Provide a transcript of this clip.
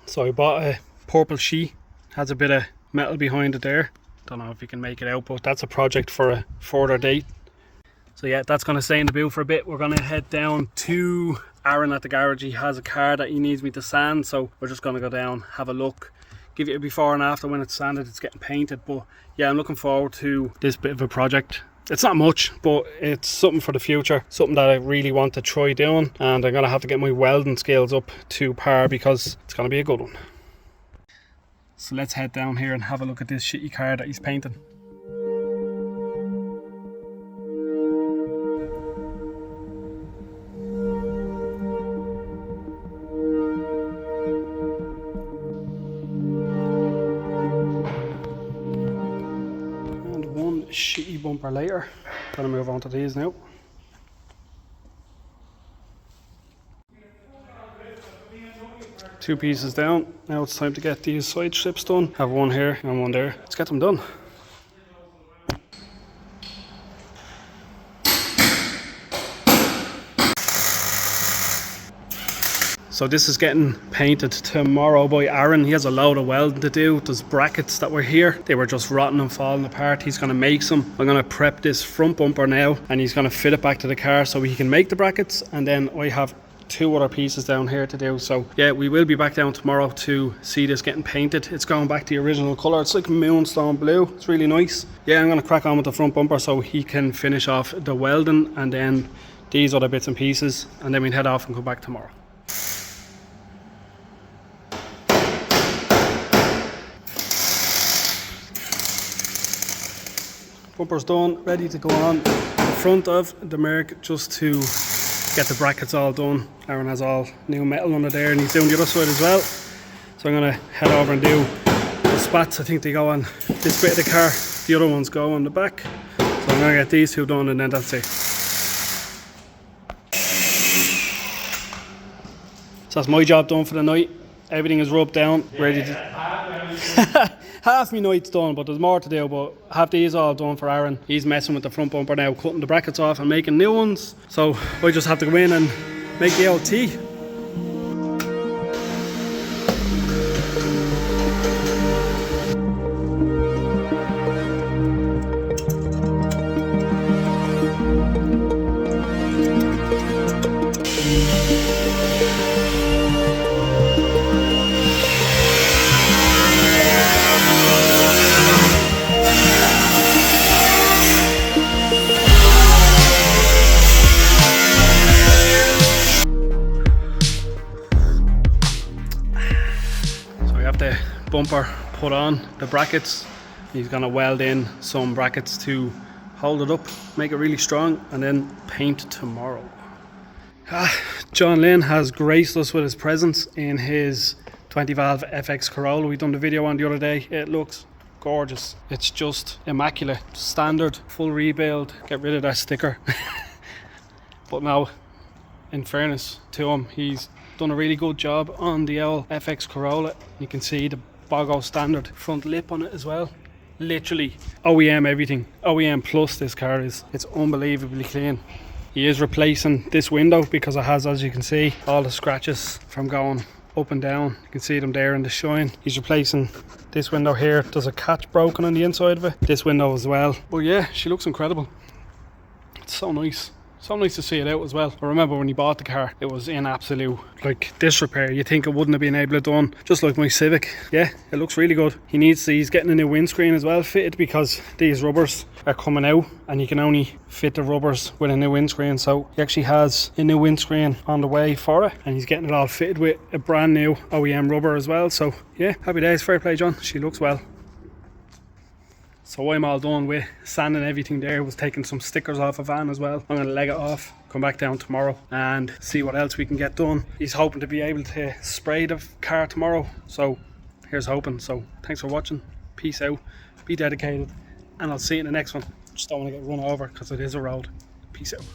So I bought a purple sheet, has a bit of metal behind it there. Don't know if you can make it out, but that's a project for a further date. So yeah, that's going to stay in the boot for a bit. We're going to head down to Aaron at the garage. He has a car that he needs me to sand, so we're just going to go down, have a look, give it a before and after. When it's sanded, it's getting painted. But yeah, I'm looking forward to this bit of a project. It's not much, but it's something for the future, something that I really want to try doing, and I'm going to have to get my welding skills up to par because it's going to be a good one. So let's head down here and have a look at this shitty car that he's painting. Shitty bumper later. Gonna move on to these now. Two pieces down. Now it's time to get these side strips done. Have one here and one there. Let's get them done. So this is getting painted tomorrow by Aaron. He has a load of welding to do. There's brackets that were here. They were just rotten and falling apart. He's going to make some. I'm going to prep this front bumper now, and he's going to fit it back to the car so he can make the brackets. And then I have two other pieces down here to do. So yeah, we will be back down tomorrow to see this getting painted. It's going back to the original colour. It's like moonstone blue. It's really nice. Yeah, I'm going to crack on with the front bumper so he can finish off the welding and then these other bits and pieces, and then we'll head off and come back tomorrow. Bumper's done, ready to go on the front of the Merc just to get the brackets all done. Aaron has all new metal under there and he's doing the other side as well. So I'm going to head over and do the spats. I think they go on this bit of the car, the other ones go on the back. So I'm going to get these two done and then that's it. So that's my job done for the night. Everything is rubbed down, ready to... Half my night's done, but there's more to do. But half these all done for Aaron. He's messing with the front bumper now, cutting the brackets off and making new ones. So I just have to go in and make the old tea. The bumper put on, the brackets. He's gonna weld in some brackets to hold it up, make it really strong, and then paint tomorrow. John Lynn has graced us with his presence in his 20 valve FX Corolla. We done the video on the other day. It looks gorgeous. It's just immaculate, standard, full rebuild. Get rid of that sticker. But now, in fairness to him, he's done a really good job on the old FX Corolla. You can see the Bogo standard front lip on it as well. Literally OEM everything. OEM plus this car is. It's unbelievably clean. He is replacing this window because it has, as you can see, all the scratches from going up and down. You can see them there in the shine. He's replacing this window here. There's a catch broken on the inside of it. This window as well. But yeah, she looks incredible. It's so nice. So nice to see it out as well. I remember when he bought the car, it was in absolute disrepair. You think it wouldn't have been able to done, just like my Civic. Yeah, it looks really good. He's getting a new windscreen as well fitted because these rubbers are coming out and you can only fit the rubbers with a new windscreen. So he actually has a new windscreen on the way for it, and he's getting it all fitted with a brand new OEM rubber as well. So yeah, happy days. Fair play, John. She looks well. So I'm all done with sanding everything there. Was taking some stickers off a van as well. I'm going to leg it off, come back down tomorrow and see what else we can get done. He's hoping to be able to spray the car tomorrow. So here's hoping. So thanks for watching. Peace out. Be dedicated. And I'll see you in the next one. Just don't want to get run over because it is a road. Peace out.